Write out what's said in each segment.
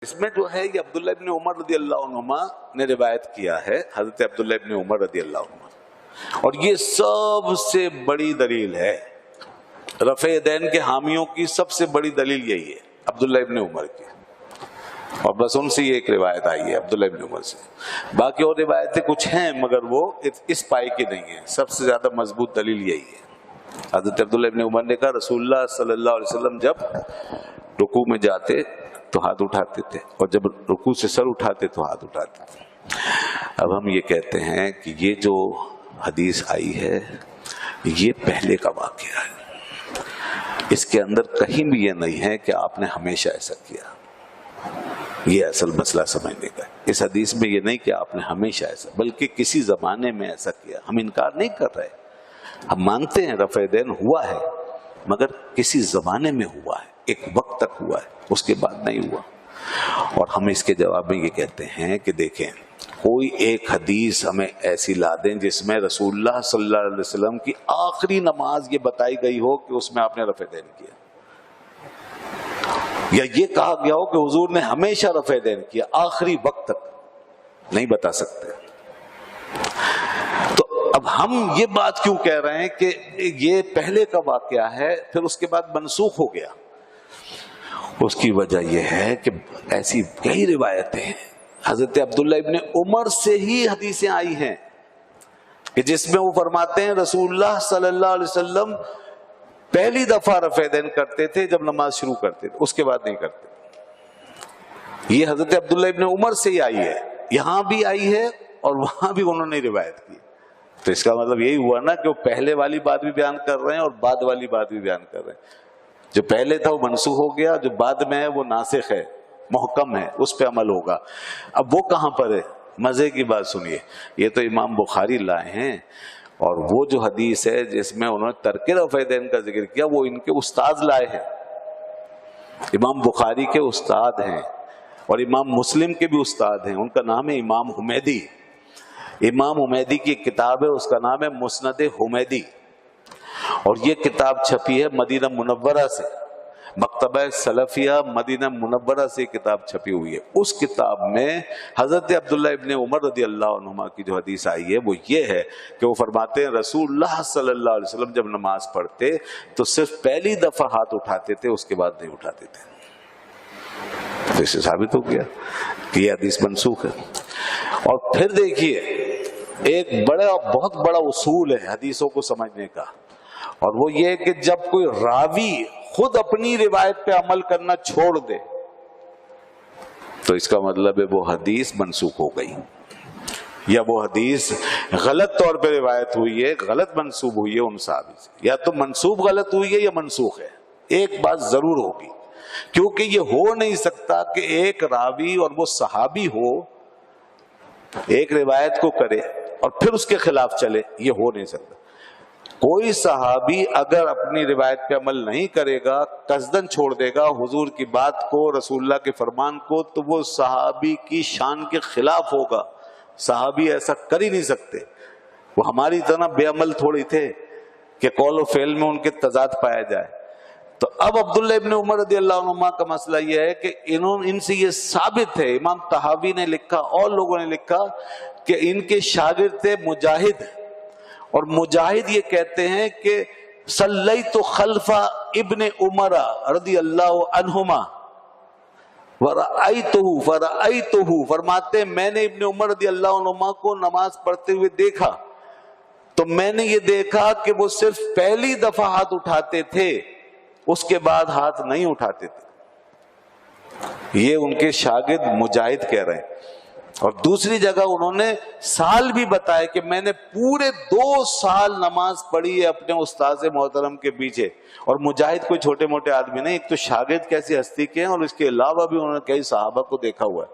اس میں جو ہے یہ عبداللہ ابن عمر رضی اللہ عنہما نے روایت کیا ہے، حضرت عبداللہ ابن عمر رضی اللہ عنہما، اور یہ سب سے بڑی دلیل ہے رفع دین کے حامیوں کی، سب سے بڑی دلیل یہی ہے عبداللہ ابن عمر کی، اور بس ان سے یہ ایک روایت آئی ہے عبداللہ ابن عمر سے۔ باقی اور روایتیں کچھ ہیں مگر وہ اس پائی کی نہیں ہیں، سب سے زیادہ مضبوط دلیل یہی ہے۔ حضرت عبداللہ ابن عمر نے کہا رسول اللہ صلی اللہ علیہ وسلم جب رکوع میں جاتے تو ہاتھ اٹھاتے تھے، اور جب رکوع سے سر اٹھاتے تو ہاتھ اٹھاتے تھے۔ اب ہم یہ کہتے ہیں کہ یہ جو حدیث آئی ہے یہ پہلے کا واقعہ ہے، اس کے اندر کہیں بھی یہ نہیں ہے کہ آپ نے ہمیشہ ایسا کیا۔ یہ اصل مسئلہ سمجھنے کا ہے، اس حدیث میں یہ نہیں کہ آپ نے ہمیشہ ایسا، بلکہ کسی زمانے میں ایسا کیا۔ ہم انکار نہیں کر رہے، ہم مانتے ہیں رفع دین ہوا ہے، مگر کسی زمانے میں ہوا ہے، ایک وقت تک ہوا ہے، اس کے بعد نہیں ہوا۔ اور ہم اس کے جواب میں یہ کہتے ہیں کہ دیکھیں کوئی ایک حدیث ہمیں ایسی لا دیں جس میں رسول اللہ صلی اللہ علیہ وسلم کی آخری نماز یہ بتائی گئی ہو کہ اس میں آپ نے رفع دین کیا، یا یہ کہا گیا ہو کہ حضور نے ہمیشہ رفع دین کیا آخری وقت تک، نہیں بتا سکتے۔ تو اب ہم یہ بات کیوں کہہ رہے ہیں کہ یہ پہلے کا واقعہ ہے پھر اس کے بعد منسوخ ہو گیا؟ اس کی وجہ یہ ہے کہ ایسی کئی روایتیں ہیں حضرت عبداللہ ابن عمر سے ہی حدیثیں آئی ہیں کہ جس میں وہ فرماتے ہیں رسول اللہ صلی اللہ علیہ وسلم پہلی دفعہ رفع دین کرتے تھے جب نماز شروع کرتے تھے، اس کے بعد نہیں کرتے۔ یہ حضرت عبداللہ ابن عمر سے ہی آئی ہے، یہاں بھی آئی ہے اور وہاں بھی انہوں نے روایت کی۔ تو اس کا مطلب یہی ہوا نا کہ وہ پہلے والی بات بھی بیان کر رہے ہیں اور بعد والی بات بھی بیان کر رہے ہیں۔ جو پہلے تھا وہ منسوخ ہو گیا، جو بعد میں ہے وہ ناسخ ہے، محکم ہے، اس پہ عمل ہوگا۔ اب وہ کہاں پر ہے؟ مزے کی بات سنیے، یہ تو امام بخاری لائے ہیں، اور وہ جو حدیث ہے جس میں انہوں نے ترک رفع دین کا ذکر کیا وہ ان کے استاد لائے ہیں، امام بخاری کے استاد ہیں اور امام مسلم کے بھی استاد ہیں، ان کا نام ہے امام حمیدی۔ امام حمیدی کی کتاب ہے، اس کا نام ہے مسند حمیدی، اور یہ کتاب چھپی ہے مدینہ منورہ سے، مکتبہ سلفیہ مدینہ منورہ سے کتاب چھپی ہوئی ہے۔ اس کتاب میں حضرت عبداللہ ابن عمر رضی اللہ عنہما کی جو حدیث آئی ہے وہ یہ ہے کہ وہ فرماتے ہیں رسول اللہ صلی اللہ علیہ وسلم جب نماز پڑھتے تو صرف پہلی دفعہ ہاتھ اٹھاتے تھے، اس کے بعد نہیں اٹھاتے تھے۔ تو اس سے ثابت ہو گیا کہ یہ حدیث منسوخ ہے۔ اور پھر دیکھیے ایک بہت بڑا اصول ہے حدیثوں کو سمجھنے کا، اور وہ یہ کہ جب کوئی راوی خود اپنی روایت پہ عمل کرنا چھوڑ دے تو اس کا مطلب ہے وہ حدیث منسوخ ہو گئی، یا وہ حدیث غلط طور پہ روایت ہوئی ہے، غلط منسوب ہوئی ہے ان صحابی سے، یا تو منسوب غلط ہوئی ہے یا منسوخ ہے۔ ایک بات ضرور ہوگی، کیونکہ یہ ہو نہیں سکتا کہ ایک راوی اور وہ صحابی ہو ایک روایت کو کرے اور پھر اس کے خلاف چلے، یہ ہو نہیں سکتا۔ کوئی صحابی اگر اپنی روایت پہ عمل نہیں کرے گا، قصدن چھوڑ دے گا حضور کی بات کو، رسول اللہ کے فرمان کو، تو وہ صحابی کی شان کے خلاف ہوگا۔ صحابی ایسا کر ہی نہیں سکتے، وہ ہماری طرح بے عمل تھوڑی تھے کہ قول و فعل میں ان کے تضاد پایا جائے۔ تو اب عبداللہ ابن عمر رضی اللہ عنہما کا مسئلہ یہ ہے کہ ان سے یہ ثابت ہے، امام طحاوی نے لکھا اور لوگوں نے لکھا کہ ان کے شاگرد تھے مجاہد، اور مجاہد یہ کہتے ہیں کہ صلیت خلف ابن عمر رضی اللہ عنہما فرأیتہ، فرماتے میں نے ابن عمر رضی اللہ عنہما کو نماز پڑھتے ہوئے دیکھا، تو میں نے یہ دیکھا کہ وہ صرف پہلی دفعہ ہاتھ اٹھاتے تھے، اس کے بعد ہاتھ نہیں اٹھاتے تھے۔ یہ ان کے شاگرد مجاہد کہہ رہے ہیں۔ اور دوسری جگہ انہوں نے سال بھی بتایا کہ میں نے پورے 2 سال نماز پڑھی ہے اپنے استاذ محترم کے پیچھے، اور مجاہد کوئی چھوٹے موٹے آدمی نہیں، ایک تو شاگرد کیسی ہستی کے ہیں، اور اس کے علاوہ بھی انہوں نے کئی صحابہ کو دیکھا ہوا ہے۔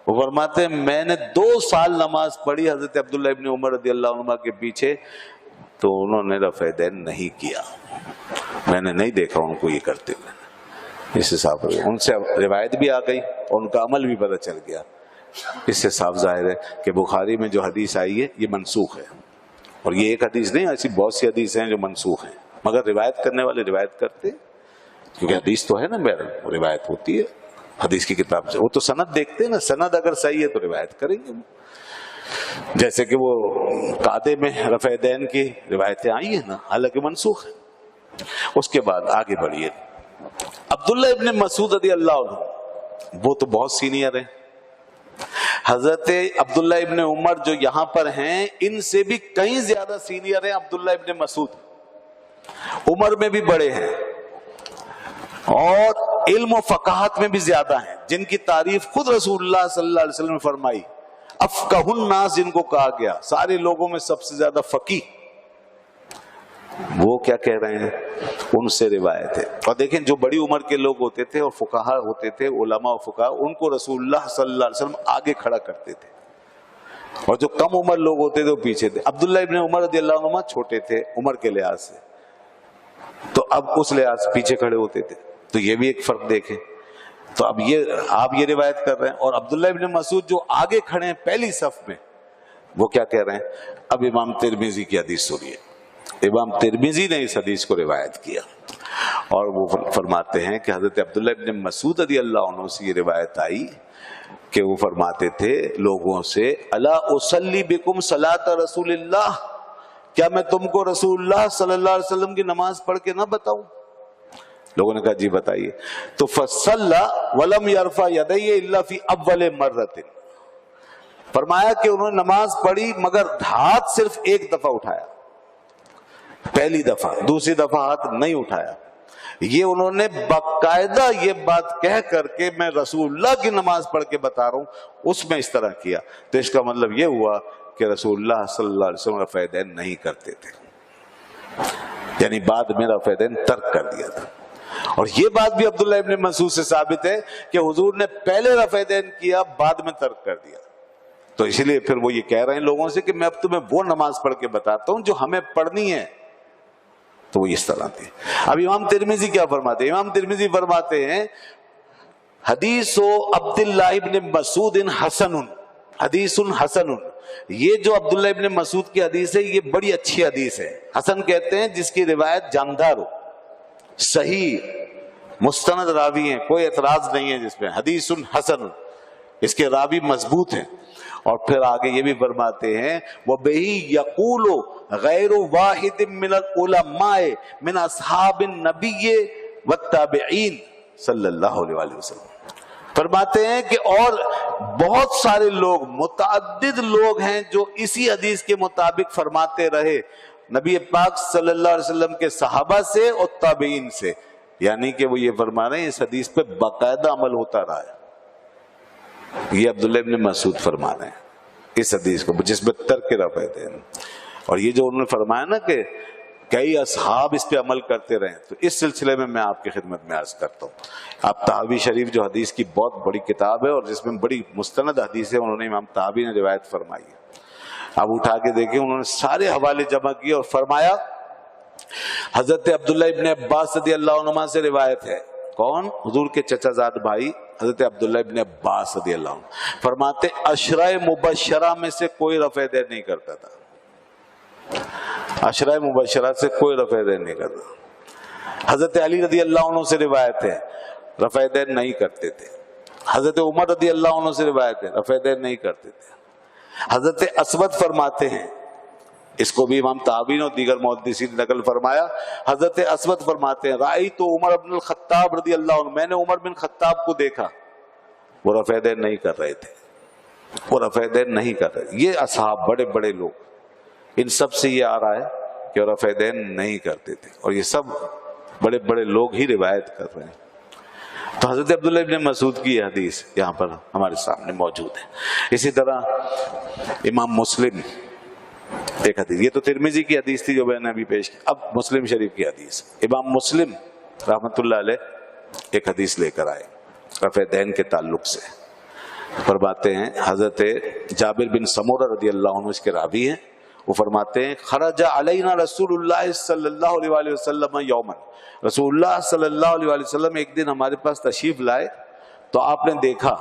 وہ فرماتے ہیں میں نے 2 سال نماز پڑھی حضرت عبداللہ ابن عمر رضی اللہ عنہ کے پیچھے، تو انہوں نے رفع دین نہیں کیا، میں نے نہیں دیکھا ان کو یہ کرتے ہوئے۔ اس حساب سے ان سے روایت بھی آ گئی اور ان کا عمل بھی پتہ چل گیا۔ اس سے صاف ظاہر ہے کہ بخاری میں جو حدیث آئی ہے یہ منسوخ ہے، اور یہ ایک حدیث نہیں، ایسی بہت سی حدیث ہیں جو منسوخ ہیں، مگر روایت کرنے والے روایت کرتے، کیونکہ حدیث تو ہے نا، روایت ہوتی ہے۔ حدیث کی کتاب سے، وہ تو سند دیکھتے ہیں نا، سند اگر صحیح ہے تو روایت کریں گے. جیسے کہ وہ قعدے میں رفع دین کی روایتیں آئی ہیں نا، حالانکہ منسوخ ہے. اس کے بعد آگے بڑھیے. عبداللہ ابن مسعود رضی اللہ عنہ، وہ تو بہت سینئر ہیں. حضرت عبداللہ ابن عمر جو یہاں پر ہیں، ان سے بھی کہیں زیادہ سینئر ہیں عبداللہ ابن مسعود. عمر میں بھی بڑے ہیں اور علم و فقاہت میں بھی زیادہ ہیں، جن کی تعریف خود رسول اللہ صلی اللہ علیہ وسلم نے فرمائی. افقہ الناس جن کو کہا گیا، سارے لوگوں میں سب سے زیادہ فقیہ. وہ کیا کہہ رہے ہیں؟ ان سے روایت ہے. اور دیکھیں جو بڑی عمر کے لوگ ہوتے تھے اور فقہا ہوتے تھے، علماء و فقہا، ان کو رسول اللہ صلی اللہ علیہ وسلم آگے کھڑا کرتے تھے، اور جو کم عمر لوگ ہوتے تھے وہ پیچھے تھے. عبداللہ ابن عمر رضی اللہ عنہ چھوٹے تھے عمر کے لحاظ سے، تو اب اس لحاظ سے پیچھے کھڑے ہوتے تھے. تو یہ بھی ایک فرق دیکھیں. تو اب یہ آپ یہ روایت کر رہے ہیں، اور عبداللہ ابن مسعود جو آگے کھڑے ہیں پہلی صف میں، وہ کیا کہہ رہے ہیں؟ اب امام ترمذی کی حدیث سنیے. امام ترمذی نے اس حدیث کو روایت کیا، اور وہ فرماتے ہیں کہ حضرت عبداللہ ابن مسعود رضی اللہ عنہ سے یہ روایت آئی کہ وہ فرماتے تھے لوگوں سے، الا اصلی بکم صلاۃ رسول اللہ، کیا میں تم کو رسول اللہ صلی اللہ علیہ وسلم کی نماز پڑھ کے نہ بتاؤں؟ لوگوں نے کہا جی بتائیے. تو فصلى ولم يرفع يديه الا في اول مرة، فرمایا کہ انہوں نے نماز پڑھی مگر ہاتھ صرف ایک دفعہ اٹھایا، پہلی دفعہ، دوسری دفعہ ہاتھ نہیں اٹھایا. یہ انہوں نے باقاعدہ یہ بات کہہ کر کے میں رسول اللہ کی نماز پڑھ کے بتا رہا ہوں، اس میں اس طرح کیا. تو اس کا مطلب یہ ہوا کہ رسول اللہ صلی اللہ علیہ وسلم رفع دین نہیں کرتے تھے، یعنی بعد میں رفع دین ترک کر دیا تھا. اور یہ بات بھی عبداللہ ابن مسعود سے ثابت ہے کہ حضور نے پہلے رفع دین کیا، بعد میں ترک کر دیا. تو اسی لیے پھر وہ یہ کہہ رہے ہیں لوگوں سے کہ میں اب تمہیں وہ نماز پڑھ کے بتاتا ہوں جو ہمیں پڑھنی ہے. تو وہ اس طرح تھی. اب امام ترمذی کیا فرماتے ہیں؟ امام ترمذی فرماتے ہیں حدیث عبداللہ ابن مسعود حسن، حدیث حسن. یہ جو عبداللہ ابن مسعود کی حدیث ہے یہ بڑی اچھی حدیث ہے. حسن کہتے ہیں جس کی روایت جاندار ہو، صحیح مستند راوی ہیں، کوئی اعتراض نہیں ہے جس میں. حدیث حسن، اس کے راوی مضبوط ہیں. اور پھر آگے یہ بھی فرماتے ہیں وَبِهِ يَقُولُ غَيْرُ وَاحِدٍ مِّنَ الْعُلَمَاءِ مِنْ أَصْحَابِ النَّبِيِّ وَالتَّابِعِينَ صلی اللہ علیہ وسلم. فرماتے ہیں کہ اور بہت سارے لوگ، متعدد لوگ ہیں جو اسی حدیث کے مطابق فرماتے رہے نبی پاک صلی اللہ علیہ وسلم کے صحابہ سے اور تابعین سے. یعنی کہ وہ یہ فرما رہے ہیں اس حدیث پہ باقاعدہ عمل ہوتا رہا ہے. یہ عبداللہ ابن مسعود فرما رہے ہیں اس حدیث کو جس میں ترک رفع دین. اور یہ جو انہوں نے فرمایا نا کہ کئی اصحاب اس پہ عمل کرتے رہے، تو اس سلسلے میں آپ کی خدمت میں عرض کرتا ہوں. آپ طحاوی شریف جو حدیث کی بہت بڑی کتاب ہے اور جس میں بڑی مستند حدیث ہے، انہوں نے امام طحاوی نے روایت فرمائی ہے. آپ اٹھا کے دیکھیں، انہوں نے سارے حوالے جمع کیے اور فرمایا حضرت عبداللہ ابن عباس رضی اللہ عنہما سے روایت ہے. کون؟ حضور کے چچا زاد بھائی حضرت عبداللہ ابن عباس رضی اللہ عنہ فرماتے عشرہ مبشرہ میں سے کوئی رفع دین نہیں کرتا تھا. عشرہ مبشرہ سے کوئی رفع دین نہیں کرتا. حضرت علی رضی اللہ عنہ سے روایت ہے رفع دین نہیں کرتے تھے. حضرت عمر رضی اللہ عنہ سے روایت ہے رفع دین نہیں کرتے تھے. حضرت اسود فرماتے ہیں، اس کو بھی امام طحاوی اور دیگر محدثین نے نقل فرمایا، حضرت اسود فرماتے ہیں رأیت عمر بن الخطاب رضی اللہ عنہ، میں نے عمر بن خطاب کو دیکھا، وہ رفع دین نہیں کر رہے تھے، وہ رفع دین نہیں کر رہے. یہ اصحاب بڑے بڑے لوگ، ان سب سے یہ آ رہا ہے کہ وہ رفع دین نہیں کرتے تھے، اور یہ سب بڑے بڑے لوگ ہی روایت کر رہے ہیں. تو حضرت عبداللہ ابن مسعود کی یہ حدیث یہاں پر ہمارے سامنے موجود ہے. اسی طرح امام مسلم ایک حدیث، یہ تو ترمذی کی حدیث تھی جو میں نے ابھی پیش کی، اب مسلم شریف کی حدیث. امام مسلم رحمۃ اللہ علیہ ایک حدیث لے کر آئے رفع دین کے تعلق سے. فرماتے ہیں حضرت جابر بن سمورہ رضی اللہ عنہ اس کے راوی ہیں، وہ فرماتے ہیں خرج علینا رسول اللہ صلی اللہ علیہ وسلم یوما، رسول اللہ صلی اللہ علیہ وسلم ایک دن ہمارے پاس تشریف لائے تو آپ نے دیکھا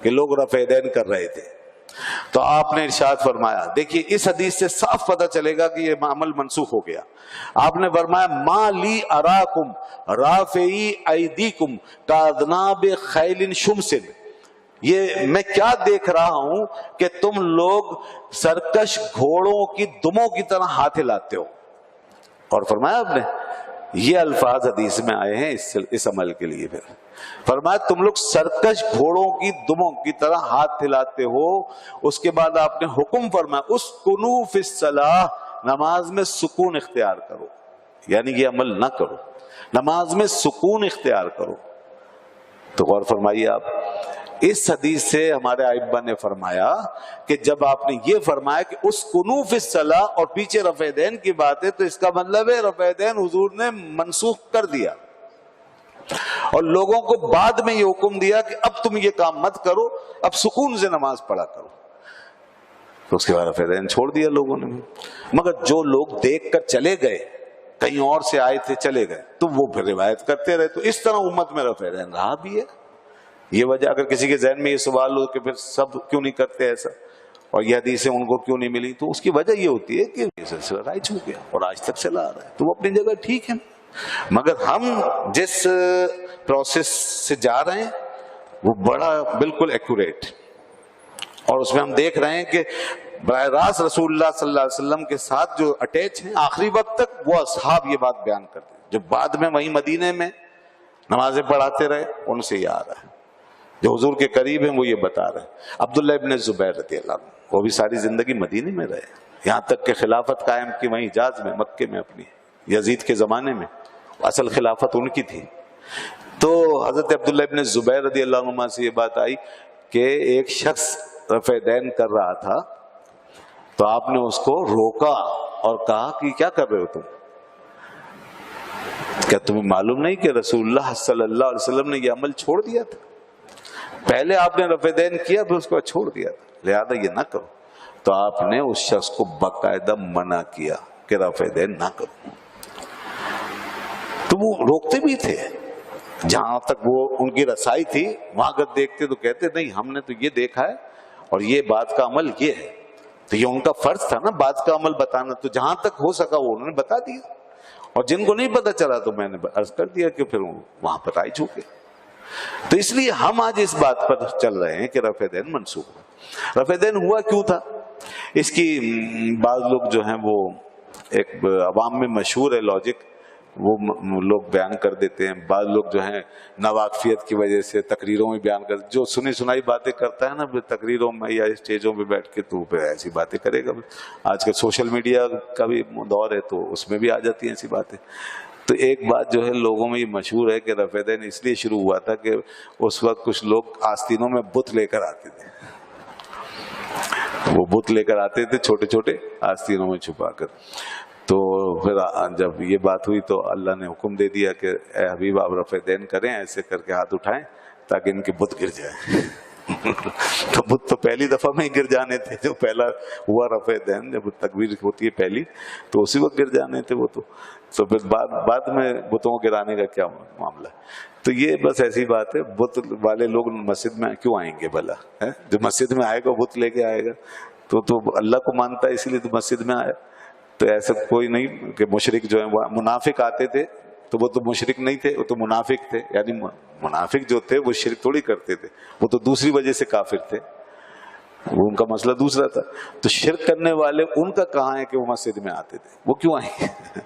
کہ لوگ رفع دین کر رہے تھے. تو آپ نے ارشاد فرمایا، دیکھیے اس حدیث سے صاف پتہ چلے گا کہ یہ عمل منسوخ ہو گیا. آپ نے فرمایا ما لی اراکم رافعی ایدیکم کاذناب خیل شمس، یہ میں کیا دیکھ رہا ہوں کہ تم لوگ سرکش گھوڑوں کی دموں کی طرح ہاتھ ہلاتے ہو. اور فرمایا آپ نے یہ الفاظ حدیث میں آئے ہیں اس عمل کے لیے. پھر فرمایا تم لوگ سرکش گھوڑوں کی دموں کی طرح ہاتھ ہلاتے ہو. اس کے بعد آپ نے حکم فرمایا اسکنوا فی الصلاۃ، نماز میں سکون اختیار کرو، یعنی یہ عمل نہ کرو، نماز میں سکون اختیار کرو. تو غور فرمائیے آپ، اس حدیث سے ہمارے ائمہ نے فرمایا کہ جب آپ نے یہ فرمایا کہ اسکنوا فی الصلاۃ اور پیچھے رفع دین کی بات ہے، تو اس کا مطلب ہے رفع دین حضور نے منسوخ کر دیا اور لوگوں کو بعد میں یہ حکم دیا کہ اب تم یہ کام مت کرو، اب سکون سے نماز پڑھا کرو. تو اس کے بعد رفع دین چھوڑ دیا لوگوں نے. مگر جو لوگ دیکھ کر چلے گئے، کہیں اور سے آئے تھے چلے گئے، تو وہ پھر روایت کرتے رہے. تو اس طرح امت میں رفع دین رہا بھی ہے. یہ وجہ اگر کسی کے ذہن میں یہ سوال ہو کہ پھر سب کیوں نہیں کرتے ایسا اور یہ حدیثیں ان کو کیوں نہیں ملی، تو اس کی وجہ یہ ہوتی ہے کہ یہ سلسلہ رائج ہو گیا اور آج تک چلا آ رہا ہے. تو وہ اپنی جگہ ٹھیک ہے، مگر ہم جس پروسیس سے جا رہے ہیں وہ بڑا بالکل ایکوریٹ، اور اس میں ہم دیکھ رہے ہیں کہ براہ راست رسول اللہ صلی اللہ علیہ وسلم کے ساتھ جو اٹیچ ہیں آخری وقت تک، وہ اصحاب یہ بات بیان کرتے ہیں. جو بعد میں وہیں مدینے میں نمازیں پڑھاتے رہے، ان سے یہ آ رہا ہے. جو حضور کے قریب ہیں وہ یہ بتا رہے ہیں. عبداللہ ابن زبیر رضی اللہ عنہ، وہ بھی ساری زندگی مدینے میں رہے، یہاں تک کہ خلافت قائم کی وہیں حجاز میں، مکے میں اپنی یزید کے زمانے میں. اصل خلافت ان کی تھی. تو حضرت عبداللہ ابن زبیر رضی اللہ عنہ سے یہ بات آئی کہ ایک شخص رفع دین کر رہا تھا، تو آپ نے اس کو روکا اور کہا کہ کیا کر رہے ہو تم؟ کیا تمہیں معلوم نہیں کہ رسول اللہ صلی اللہ علیہ وسلم نے یہ عمل چھوڑ دیا تھا؟ پہلے آپ نے رفع دین کیا، پھر اس کو چھوڑ دیا تھا، لہذا یہ نہ کرو. تو آپ نے اس شخص کو باقاعدہ منع کیا کہ رفع دین نہ کرو. تو وہ روکتے بھی تھے، جہاں تک وہ ان کی رسائی تھی وہاں اگر دیکھتے تو کہتے نہیں ہم نے تو یہ دیکھا ہے اور یہ بات کا عمل یہ ہے. تو یہ ان کا فرض تھا نا بات کا عمل بتانا. تو جہاں تک ہو سکا وہ انہوں نے بتا دیا، اور جن کو نہیں پتا چلا تو میں نے عرض کر دیا کہ پھر وہاں پر آئی چکے. تو اس لیے ہم آج اس بات پر چل رہے ہیں کہ رفع دین منسوخ ہوا. رفع دین ہوا کیوں تھا؟ اس کی بعض لوگ جو ہیں وہ ایک عوام میں مشہور ہے لاجک، وہ لوگ بیان کر دیتے ہیں. بعض لوگ جو ہیں ناواقفیت کی وجہ سے تقریروں میں بیان کرتے، جو سنی سنائی باتیں کرتا ہے نا تقریروں میں یا اسٹیجوں پہ بیٹھ کے، تو پھر ایسی باتیں کرے گا. آج کل سوشل میڈیا کا بھی دور ہے تو اس میں بھی آ جاتی ہیں ایسی باتیں. تو ایک بات جو ہے لوگوں میں یہ مشہور ہے کہ رفع دین اس لیے شروع ہوا تھا کہ اس وقت کچھ لوگ آستینوں میں بت لے کر آتے تھے. وہ بت لے کر آتے تھے چھوٹے چھوٹے آستینوں میں چھپا کر. تو پھر جب یہ بات ہوئی تو اللہ نے حکم دے دیا کہ اے حبیب آپ رفع دین کریں، ایسے کر کے ہاتھ اٹھائیں تاکہ ان کے بت گر جائیں. تو بت تو پہلی دفعہ میں ہی گر جانے تھے، جو پہلا ہوا رفع دین جب تکبیر ہوتی ہے پہلی تو اسی وقت گر جانے تھے وہ. تو پھر بعد میں بتوں کو گرانے کا کیا معاملہ؟ تو یہ بس ایسی بات ہے. بت والے لوگ مسجد میں کیوں آئیں گے بھلا؟ جو مسجد میں آئے گا بت لے کے آئے گا تو اللہ کو مانتا ہے اسی لیے تو مسجد میں آیا. تو ایسا کوئی نہیں کہ مشرک جو ہیں وہ منافق آتے تھے، تو وہ تو مشرک نہیں تھے، وہ تو منافق تھے. یعنی منافق جو تھے وہ شرک تھوڑی کرتے تھے، وہ تو دوسری وجہ سے کافر تھے، وہ ان کا مسئلہ دوسرا تھا. تو شرک کرنے والے ان کا کہاں ہے کہ وہ مسجد میں آتے تھے، وہ کیوں آئیں گے؟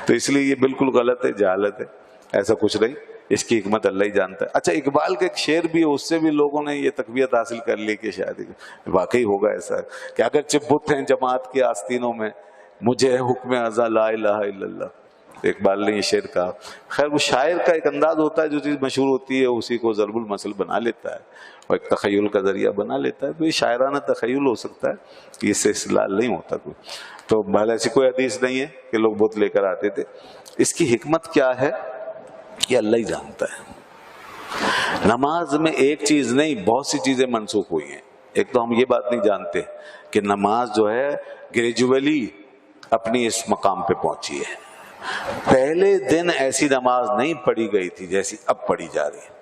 تو اس لیے یہ بالکل غلط ہے، جہالت ہے، ایسا کچھ نہیں. اس کی حکمت اللہ ہی جانتا ہے. اچھا اقبال کا ایک شعر بھی ہے، اس سے بھی لوگوں نے یہ تقویت حاصل کر لی کہ شاید واقعی ہوگا ایسا کہ اگرچہ بت ہیں جماعت کے آستینوں میں، مجھے ہے حکم ازا لا الہ الا اللہ. اقبال نے یہ شعر کہا. خیر وہ شاعر کا ایک انداز ہوتا ہے، جو چیز مشہور ہوتی ہے اسی کو ضرب المثل بنا لیتا ہے اور ایک تخیل کا ذریعہ بنا لیتا ہے. تو یہ شاعرانہ تخیل ہو سکتا ہے، اس سے استدلال نہیں ہوتا کوئی. تو بھلا ایسی کوئی حدیث نہیں ہے کہ لوگ بت لے کر آتے تھے. اس کی حکمت کیا ہے یہ اللہ ہی جانتا ہے. نماز میں ایک چیز نہیں بہت سی چیزیں منسوخ ہوئی ہیں. ایک تو ہم یہ بات نہیں جانتے کہ نماز جو ہے گریجولی اپنی اس مقام پہ پہنچی ہے. پہلے دن ایسی نماز نہیں پڑھی گئی تھی جیسی اب پڑھی جا رہی ہے.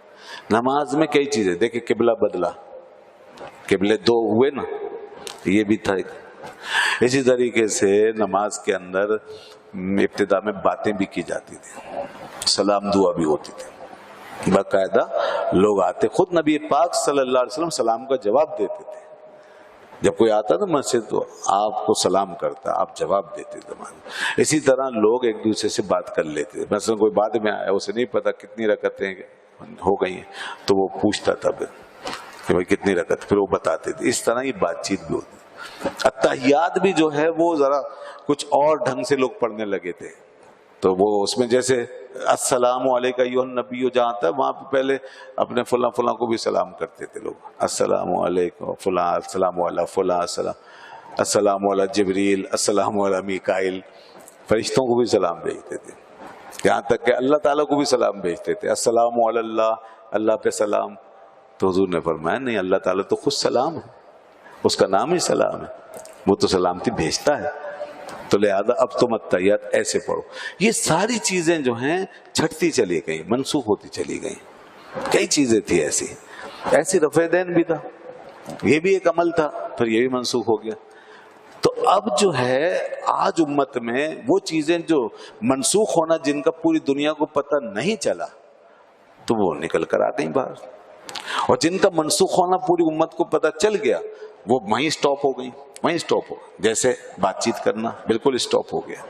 نماز میں کئی چیزیں دیکھیں، قبلہ بدلا، قبلے دو ہوئے نا، یہ بھی تھا۔ اسی طریقے سے نماز کے اندر ابتدا میں باتیں بھی کی جاتی تھی، سلام دعا بھی ہوتی تھی، باقاعدہ لوگ آتے، خود نبی پاک صلی اللہ علیہ وسلم سلام کا جواب دیتے تھے۔ جب کوئی آتا تھا مسجد تو آپ کو سلام کرتا، آپ جواب دیتے تھے۔ اسی طرح لوگ ایک دوسرے سے بات کر لیتے تھے، مثلا کوئی بعد میں آیا، اسے نہیں پتا کتنی رکعتیں ہو گئی ہیں، تو وہ پوچھتا تھا پھر کہ بھائی کتنی رکعت، پھر وہ بتاتے تھے۔ اس طرح یہ بات چیت بھی ہوتی۔ اتحیات بھی جو ہے وہ ذرا کچھ اور ڈھنگ سے لوگ پڑھنے لگے تھے، تو وہ اس میں جیسے السلام علیکم ایھا النبی جہاں تھا وہاں پہ پہلے اپنے فلاں فلاں کو بھی سلام کرتے تھے لوگ، السلام علیکم فلاں، السلام علی فلاں، السلام علی جبریل، السلام علی میکائیل، فرشتوں کو بھی سلام بھیجتے تھے، یہاں تک کہ اللہ تعالیٰ کو بھی سلام بھیجتے تھے، السلام علی اللہ، اللہ پہ سلام۔ تو حضور نے فرمایا نہیں، اللہ تعالیٰ تو خود سلام ہے، اس کا نام ہی سلام ہے، وہ تو سلامتی بھیجتا ہے، تو لہذا اب تم اتحیات ایسے پڑھو۔ یہ ساری چیزیں جو ہیں چھٹتی چلی گئیں، منسوخ ہوتی چلی گئیں۔ کئی چیزیں تھی ایسی رفع دین بھی تھا، یہ بھی ایک عمل تھا، پھر یہ بھی منسوخ ہو گیا۔ تو اب جو ہے آج امت میں وہ چیزیں جو منسوخ ہونا جن کا پوری دنیا کو پتہ نہیں چلا تو وہ نکل کر آ گئیں باہر، اور جن کا منسوخ ہونا پوری امت کو پتہ چل گیا وہ وہیں سٹاپ ہو گئی، وہیں سٹاپ ہو گئی۔ جیسے بات چیت کرنا بالکل سٹاپ ہو گیا۔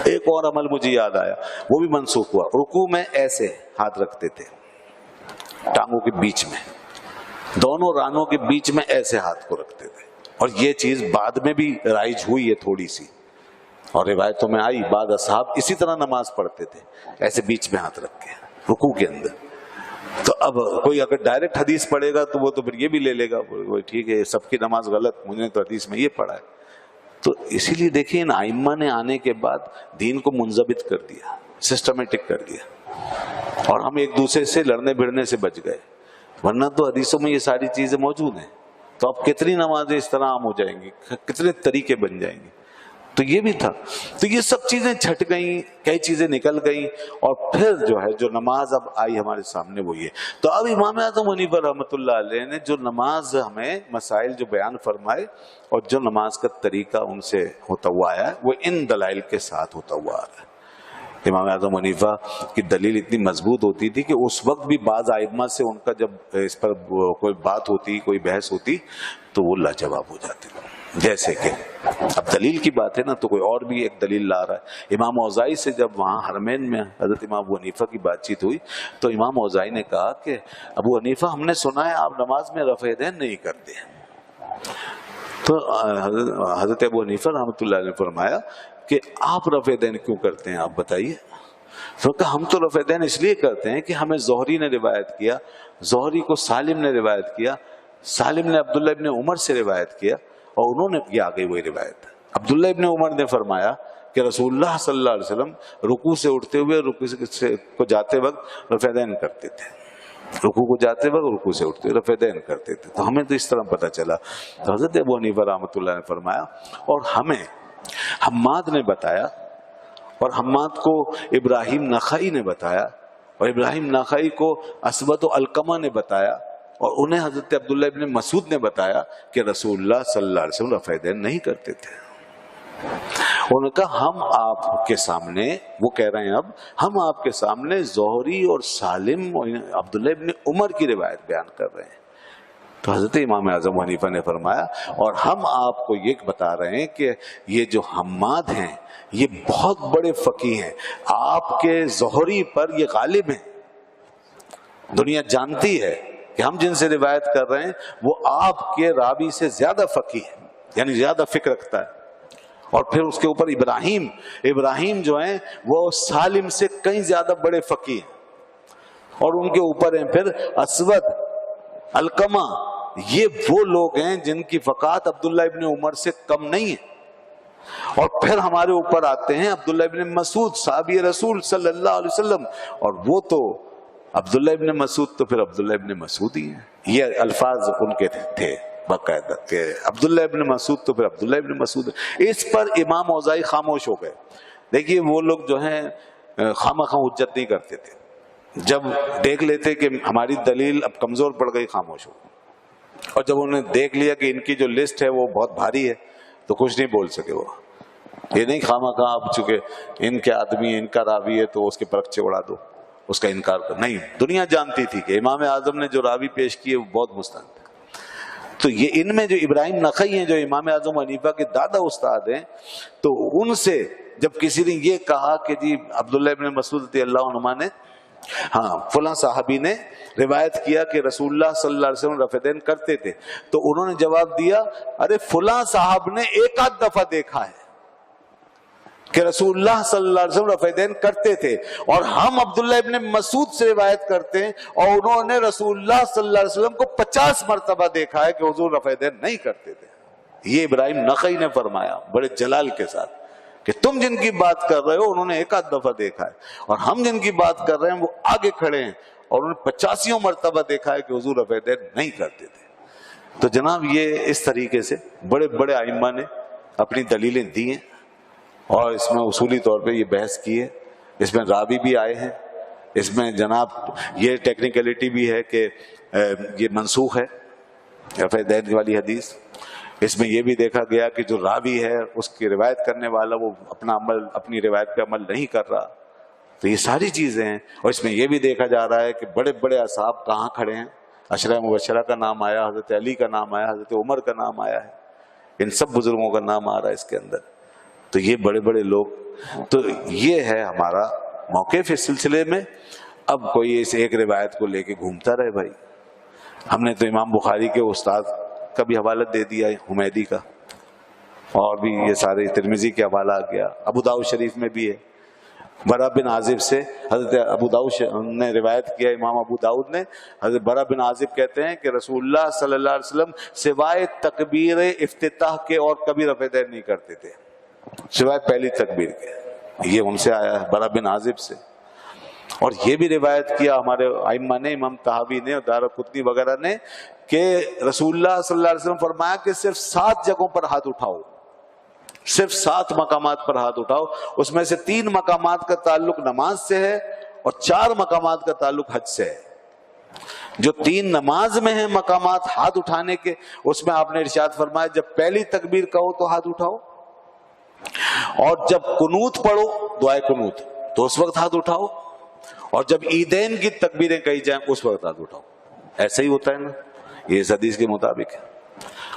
ایک اور عمل مجھے یاد آیا، وہ بھی منسوخ ہوا، رکوع میں ایسے ہاتھ رکھتے تھے ٹانگوں کے بیچ میں، دونوں رانوں کے بیچ میں ایسے ہاتھ کو رکھتے تھے، اور یہ چیز بعد میں بھی رائج ہوئی ہے تھوڑی سی، اور روایتوں میں آئی بعض اصحاب اسی طرح نماز پڑھتے تھے، ایسے بیچ میں ہاتھ رکھ کے رکوع کے اندر۔ تو اب کوئی اگر ڈائریکٹ حدیث پڑھے گا تو وہ تو پھر یہ بھی لے لے گا، ٹھیک ہے سب کی نماز غلط، مجھے نے تو حدیث میں یہ پڑھا ہے۔ تو اسی لیے دیکھیے ان ائمہ نے آنے کے بعد دین کو منضبط کر دیا، سسٹمیٹک کر دیا، اور ہم ایک دوسرے سے لڑنے بھڑنے سے بچ گئے، ورنہ تو حدیثوں میں یہ ساری چیزیں موجود ہیں، تو اب کتنی نمازیں اس طرح عام ہو جائیں گی، کتنے طریقے بن جائیں گے۔ تو یہ بھی تھا، تو یہ سب چیزیں چھٹ گئیں، کئی چیزیں نکل گئیں، اور پھر جو ہے جو نماز اب آئی ہمارے سامنے وہ یہ۔ تو اب امام اعظم حنیفہ رحمۃ اللہ علیہ نے جو نماز ہمیں مسائل جو بیان فرمائے اور جو نماز کا طریقہ ان سے ہوتا ہوا آیا ہے وہ ان دلائل کے ساتھ ہوتا ہوا آ رہا ہے۔ امام اعظم حنیفہ کی دلیل اتنی مضبوط ہوتی تھی کہ اس وقت بھی بعض ائمہ سے ان کا جب اس پر کوئی بات ہوتی، کوئی بحث ہوتی تو وہ لاجواب ہو جاتے تھے۔ جیسے کہ اب دلیل کی بات ہے نا، تو کوئی اور بھی ایک دلیل لا رہا ہے۔ امام اوزاعی سے جب وہاں حرمین میں حضرت امام ابو حنیفہ کی بات چیت ہوئی تو امام اوزاعی نے کہا کہ ابو حنیفہ ہم نے سنا ہے آپ نماز میں رفع دین نہیں کرتے، تو حضرت ابو حنیفہ رحمۃ اللہ علیہ نے فرمایا کہ آپ رفع دین کیوں کرتے ہیں، آپ بتائیے۔ تو کہا ہم تو رفع دین اس لیے کرتے ہیں کہ ہمیں زہری نے روایت کیا، زہری کو سالم نے روایت کیا، سالم نے عبداللہ ابن عمر سے روایت کیا، اور انہوں نے یہ آگئی وہی روایت۔ عبداللہ ابن عمر نے فرمایا کہ رسول اللہ صلی اللہ علیہ وسلم رکوع سے اٹھتے ہوئے رکوع کو جاتے وقت رفع دین کرتے تھے، رکوع کو جاتے وقت رکوع سے اٹھتے ہوئے رفع دین کرتے تھے، تو ہمیں تو اس طرح پتہ چلا۔ تو حضرت ابو حنیفہ رحمۃ اللہ نے فرمایا، اور ہمیں حماد نے بتایا، اور حماد کو ابراہیم نخعی نے بتایا، اور ابراہیم نخعی کو اسود و علقمہ نے بتایا، اور انہیں حضرت عبداللہ ابن مسعود نے بتایا کہ رسول اللہ صلی اللہ علیہ وسلم رفع دین نہیں کرتے تھے۔ انہوں نے کہا ہم آپ کے سامنے، وہ کہہ رہے ہیں اب ہم آپ کے سامنے زہری اور سالم اور عبداللہ ابن عمر کی روایت بیان کر رہے ہیں۔ تو حضرت امام اعظم حنیفہ نے فرمایا، اور ہم آپ کو یہ بتا رہے ہیں کہ یہ جو حماد ہیں یہ بہت بڑے فقیہ ہیں، آپ کے زہری پر یہ غالب ہیں، دنیا جانتی ہے کہ ہم جن سے روایت کر رہے ہیں وہ آپ کے راوی سے زیادہ فقیہ ہے، یعنی زیادہ فکر رکھتا ہے۔ اور پھر اس کے اوپر ابراہیم جو ہیں وہ سالم سے کہیں زیادہ بڑے فقیہ ہیں، اور ان کے اوپر ہیں پھر اسود، علقمہ، یہ وہ لوگ ہیں جن کی فقاہت عبداللہ ابن عمر سے کم نہیں ہے۔ اور پھر ہمارے اوپر آتے ہیں عبداللہ ابن مسعود صحابی رسول صلی اللہ علیہ وسلم، اور وہ تو عبداللہ ابن مسعود تو پھر عبداللہ ابن مسعود ہی ہیں، یہ الفاظ ان کے تھے باقاعدہ کہ عبداللہ ابن مسعود تو پھر عبداللہ ابن مسعود۔ اس پر امام اوزاعی خاموش ہو گئے۔ دیکھیے وہ لوگ جو ہیں خواہ حجت نہیں کرتے تھے، جب دیکھ لیتے کہ ہماری دلیل اب کمزور پڑ گئی خاموش ہو گئے، اور جب انہوں نے دیکھ لیا کہ ان کی جو لسٹ ہے وہ بہت بھاری ہے تو کچھ نہیں بول سکے. وہ یہ نہیں خواہ مخواہ اب چونکہ ان کے آدمی ان کا راوی ہے تو اس کے پرچے اڑا دو, اس کا انکار کر. نہیں, دنیا جانتی تھی کہ امام اعظم نے جو راوی پیش کیے وہ بہت مستند ہے. تو یہ ان میں جو ابراہیم نخعی ہیں جو امام اعظم حنیفہ کے دادا استاد ہیں, تو ان سے جب کسی نے یہ کہا کہ جی عبداللہ ابن مسعود رضی اللہ عنہ نے فلاں صحابی نے روایت کیا کہ رسول اللہ صلی اللہ علیہ وسلم رفع دین کرتے تھے, تو انہوں نے جواب دیا ارے فلاں صاحب نے ایک آدھ دفعہ دیکھا ہے کہ رسول اللہ صلی اللہ علیہ وسلم رفع دین کرتے تھے, اور ہم عبداللہ ابن مسعود سے روایت کرتے ہیں اور انہوں نے رسول اللہ صلی اللہ علیہ وسلم کو 50 مرتبہ دیکھا ہے کہ حضور رفع دین نہیں کرتے تھے. یہ ابراہیم نخعی نے فرمایا بڑے جلال کے ساتھ کہ تم جن کی بات کر رہے ہو انہوں نے ایک آدھ دفعہ دیکھا ہے, اور ہم جن کی بات کر رہے ہیں وہ آگے کھڑے ہیں اور انہوں نے 85 مرتبہ دیکھا ہے کہ حضور رفع دین نہیں کرتے تھے. تو جناب یہ اس طریقے سے بڑے بڑے ائمہ نے اپنی دلیلیں دی ہیں, اور اس میں اصولی طور پہ یہ بحث کی ہے. اس میں راوی بھی آئے ہیں, اس میں جناب یہ ٹیکنیکلٹی بھی ہے کہ یہ منسوخ ہے رفع دین والی حدیث. اس میں یہ بھی دیکھا گیا کہ جو راوی ہے اس کی روایت کرنے والا وہ اپنی روایت پہ عمل نہیں کر رہا. تو یہ ساری چیزیں ہیں, اور اس میں یہ بھی دیکھا جا رہا ہے کہ بڑے بڑے اصحاب کہاں کھڑے ہیں. عشرہ مبشرہ کا نام آیا, حضرت علی کا نام آیا, حضرت عمر کا نام آیا ہے, ان سب بزرگوں کا نام آ رہا ہے اس کے اندر. تو یہ بڑے بڑے لوگ, تو یہ ہے ہمارا موقف اس سلسلے میں. اب کوئی اس ایک روایت کو لے کے گھومتا رہے بھائی. ہم نے تو امام بخاری کے استاد کا بھی حوالہ دے دیا ہے حمیدی کا, اور بھی یہ سارے ترمذی کے حوالہ آ گیا, ابو داؤد شریف میں بھی ہے. برا بن عازب سے حضرت ابو داؤد نے روایت کیا, امام ابو داؤد نے, حضرت برا بن عازب کہتے ہیں کہ رسول اللہ صلی اللہ علیہ وسلم سوائے تکبیر افتتاح کے اور کبھی رفع دین نہیں کرتے تھے, سوائے پہلی تکبیر کے. یہ ان سے آیا ہے برا بن عازب سے. اور یہ بھی روایت کیا ہمارے ائمہ نے, امام طحاوی نے اور دارقطنی وغیرہ نے, کہ رسول اللہ صلی اللہ علیہ وسلم فرمایا کہ صرف 7 جگہوں پر ہاتھ اٹھاؤ, صرف 7 مقامات پر ہاتھ اٹھاؤ. اس میں سے 3 مقامات کا تعلق نماز سے ہے اور 4 مقامات کا تعلق حج سے ہے. جو 3 نماز میں ہیں مقامات ہاتھ اٹھانے کے, اس میں آپ نے ارشاد فرمایا جب پہلی تکبیر کہو تو ہاتھ اٹھاؤ, اور جب قنوت پڑھو دعائے قنوت تو اس وقت ہاتھ اٹھاؤ, اور جب عیدین کی تکبیریں کہی جائیں اس وقت ہاتھ اٹھاؤ. ایسا ہی ہوتا ہے نا, یہ اس حدیث کے مطابق ہے.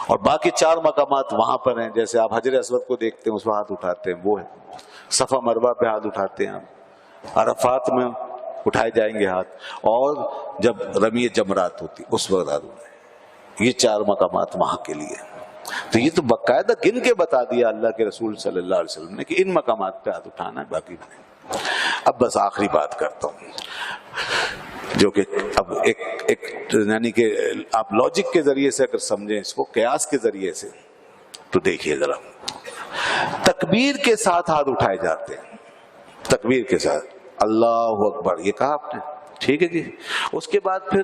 اور باقی 4 مقامات وہاں پر ہیں, جیسے آپ حجر اسود کو دیکھتے ہیں اس وقت ہاتھ اٹھاتے ہیں, وہ ہے. صفا مروہ پہ ہاتھ اٹھاتے ہیں آپ, عرفات میں اٹھائے جائیں گے ہاتھ, اور جب رمی جمرات ہوتی اس وقت ہاتھ اٹھائیں. یہ 4 مقامات وہاں کے لیے. تو یہ تو باقاعدہ گن کے بتا دیا اللہ کے رسول صلی اللہ علیہ وسلم نے کہ ان مقامات پہ ہاتھ اٹھانا ہے, باقی نہیں. اب بس آخری بات کرتا ہوں, جو کہ اب ایک یعنی کہ آپ لاجک کے ذریعے سے اگر سمجھیں اس کو, قیاس کے ذریعے سے, تو دیکھیے ذرا, تکبیر کے ساتھ ہاتھ اٹھائے جاتے ہیں, تکبیر کے ساتھ اللہ اکبر یہ کہا آپ نے, ٹھیک ہے جی. اس کے بعد پھر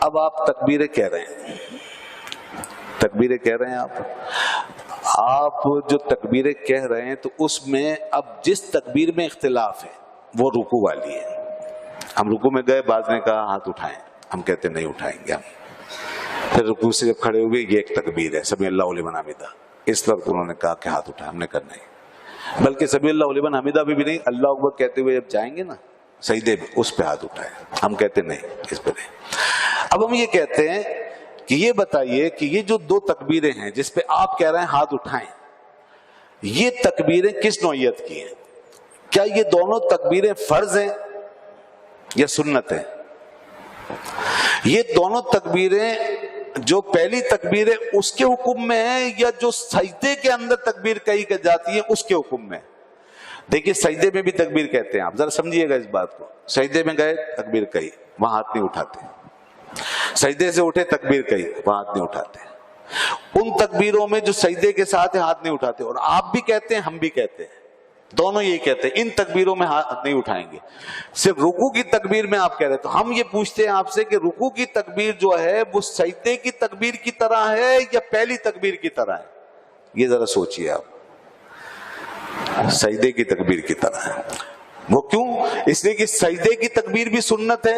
اب آپ تکبیریں کہہ رہے ہیں, تکبیریں کہہ رہے ہیں آپ جو تکبیریں کہہ رہے ہیں, تو اس میں اب جس تکبیر میں اختلاف ہے وہ رکوع والی ہے. ہم رکوع میں گئے, بعض نے کہا ہاتھ اٹھائیں, ہم کہتے نہیں اٹھائیں گے ہم. پھر رکوع سے جب کھڑے ہوئے یہ ایک تکبیر ہے سمیع اللہ لمن حمدہ, اس وقت انہوں نے کہا کہ ہاتھ اٹھائیں, ہم نے کہا نہیں, بلکہ سمیع اللہ لمن حمدہ بھی نہیں, اللہ اکبر کہتے ہوئے جب جائیں گے نا سجدے میں اس پہ ہاتھ اٹھائیں, ہم کہتے نہیں اس پہ نہیں. اب ہم یہ کہتے ہیں کہ یہ بتائیے کہ یہ جو 2 تکبیریں ہیں جس پہ آپ کہہ رہے ہیں ہاتھ اٹھائیں, یہ تکبیریں کس نوعیت کی ہیں؟ کیا یہ دونوں تکبیریں فرض ہیں یا سنت ہیں؟ یہ دونوں تکبیریں جو پہلی تکبیر ہے اس کے حکم میں ہے, یا جو سجدے کے اندر تکبیر کہی جاتی ہے اس کے حکم میں؟ دیکھیے سجدے میں بھی تکبیر کہتے ہیں, آپ ذرا سمجھیے گا اس بات کو. سجدے میں گئے تکبیر کہی, وہاں ہاتھ نہیں اٹھاتے. سجدے سے اٹھے تکبیر کہی, وہاں ہاتھ نہیں اٹھاتے. ان تکبیروں میں جو سجدے کے ساتھ ہاتھ نہیں اٹھاتے, اور آپ بھی کہتے ہیں ہم بھی کہتے ہیں, دونوں یہی کہتے ہیں ان تکبیروں میں ہاتھ نہیں اٹھائیں گے. صرف رکوع کی تکبیر میں آپ کہہ رہے, تو ہم یہ پوچھتے ہیں آپ سے کہ رکوع کی تکبیر جو ہے وہ سجدے کی تکبیر کی طرح ہے یا پہلی تکبیر کی طرح ہے؟ یہ ذرا سوچئے آپ. سجدے کی تکبیر کی طرح ہے. وہ کیوں؟ اس لیے کہ سجدے کی تکبیر بھی سنت ہے